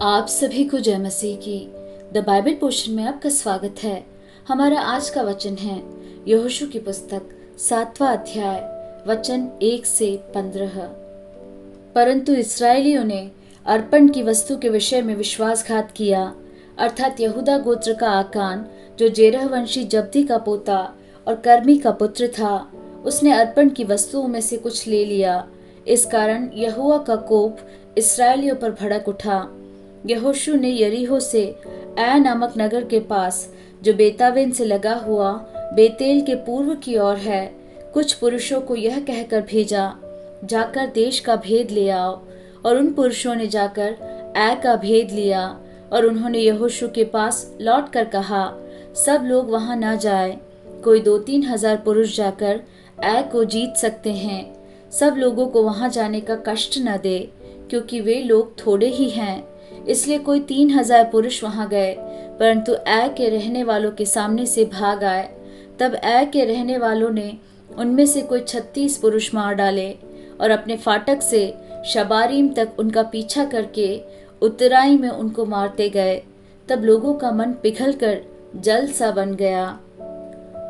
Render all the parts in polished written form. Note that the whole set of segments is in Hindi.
आप सभी को जय मसीह की द बाइबल पोर्शन में आपका स्वागत है। हमारा आज का वचन है यहोशू की पुस्तक 7वां अध्याय वचन 1 से 15। परंतु इस्राएलियों ने अर्पण की वस्तु के विषय में विश्वासघात किया, अर्थात यहूदा गोत्र का आकान जो जेरह वंशी जब्दी का पोता और कर्मी का पुत्र था, उसने अर्पण की वस्तुओं में से कुछ ले लिया। इस कारण यहोवा का कोप इस्राएलियों पर भड़क उठा। यहोशू ने यरीहो से ऐ नामक नगर के पास, जो बेतावेन से लगा हुआ बेतेल के पूर्व की ओर है, कुछ पुरुषों को यह कहकर भेजा, जाकर देश का भेद ले आओ। और उन पुरुषों ने जाकर ऐ का भेद लिया। और उन्होंने यहोशू के पास लौट कर कहा, सब लोग वहां न जाए, कोई 2-3 हजार पुरुष जाकर ऐ को जीत सकते हैं। सब लोगों को वहां जाने का कष्ट न दे, क्योंकि वे लोग थोड़े ही हैं। इसलिए कोई 3,000 पुरुष वहां गए, परंतु ऐ के रहने वालों के सामने से भाग आए। तब ऐ के रहने वालों ने उनमें से कोई 36 पुरुष मार डाले और अपने फाटक से शबारीम तक उनका पीछा करके उतराई में उनको मारते गए। तब लोगों का मन पिघल कर जल सा बन गया।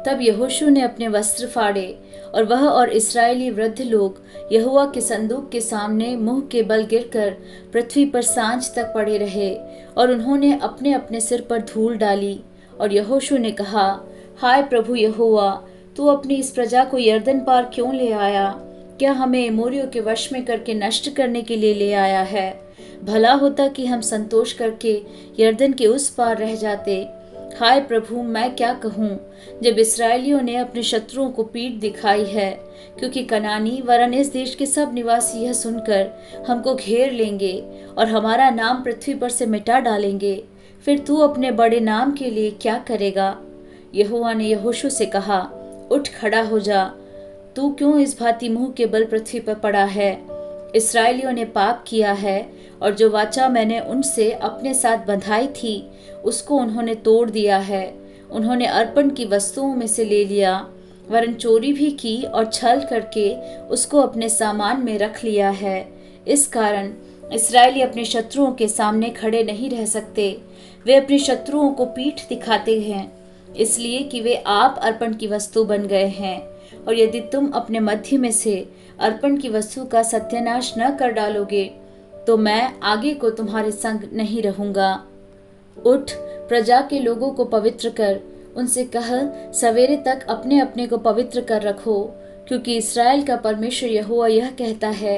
तब यहोशू ने अपने वस्त्र फाड़े और वह और इस्राएली वृद्ध लोग यहोवा के संदूक के सामने मुंह के बल गिरकर पृथ्वी पर सांझ तक पड़े रहे। और उन्होंने अपने अपने सिर पर धूल डाली। और यहोशू ने कहा, हाय प्रभु यहोवा, तू अपनी इस प्रजा को यरदन पार क्यों ले आया? क्या हमें एमोरियों के वश में करके नष्ट करने के लिए ले आया है? भला होता कि हम संतोष करके यरदन के उस पार रह जाते। हाय प्रभु, मैं क्या कहूँ जब इस्राएलियों ने अपने शत्रुओं को पीठ दिखाई है, क्योंकि कनानी वरन इस देश के सब निवासी यह सुनकर हमको घेर लेंगे और हमारा नाम पृथ्वी पर से मिटा डालेंगे। फिर तू अपने बड़े नाम के लिए क्या करेगा? यहोवा ने यहोशू से कहा, उठ खड़ा हो जा, तू क्यों इस भांति मुंह के बल पृथ्वी पर पड़ा है? इस्राएलियों ने पाप किया है और जो वाचा मैंने उनसे अपने साथ बंधाई थी, उसको उन्होंने तोड़ दिया है। उन्होंने अर्पण की वस्तुओं में से ले लिया, वरन चोरी भी की और छल करके उसको अपने सामान में रख लिया है। इस कारण इस्राएली अपने शत्रुओं के सामने खड़े नहीं रह सकते। वे अपने शत्रुओं को पीठ दिखाते हैं, इसलिए कि वे आप अर्पण की वस्तु बन गए हैं। और यदि तुम अपने मध्य में से अर्पण की वस्तु का सत्यानाश न कर डालोगे, तो मैं आगे को तुम्हारे संग नहीं रहूंगा। उठ, प्रजा के लोगों को पवित्र कर, उनसे कह, सवेरे तक अपने अपने को पवित्र कर रखो, क्योंकि इस्राएल का परमेश्वर यहोवा यह कहता है,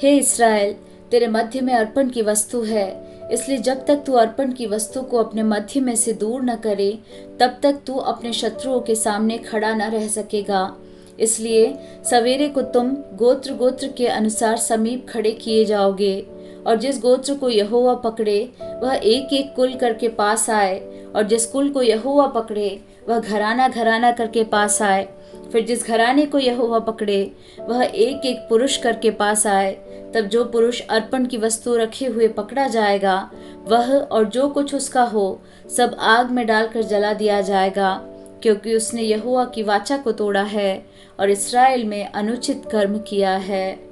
हे इस्राएल, तेरे मध्य में अर्पण की वस्तु है। इसलिए जब तक तू अर्पण की वस्तु को अपने मध्य में से दूर न करे, तब तक तू अपने शत्रुओं के सामने खड़ा न रह सकेगा। इसलिए सवेरे को तुम गोत्र गोत्र के अनुसार समीप खड़े किए जाओगे, और जिस गोत्र को यहोवा पकड़े वह एक एक कुल करके पास आए, और जिस कुल को यहोवा पकड़े वह घराना घराना करके पास आए। फिर जिस घराने को यहोवा पकड़े वह एक एक पुरुष करके पास आए। तब जो पुरुष अर्पण की वस्तु रखे हुए पकड़ा जाएगा, वह और जो कुछ उसका हो सब आग में डालकर जला दिया जाएगा, क्योंकि उसने यहोवा की वाचा को तोड़ा है और इस्राएल में अनुचित कर्म किया है।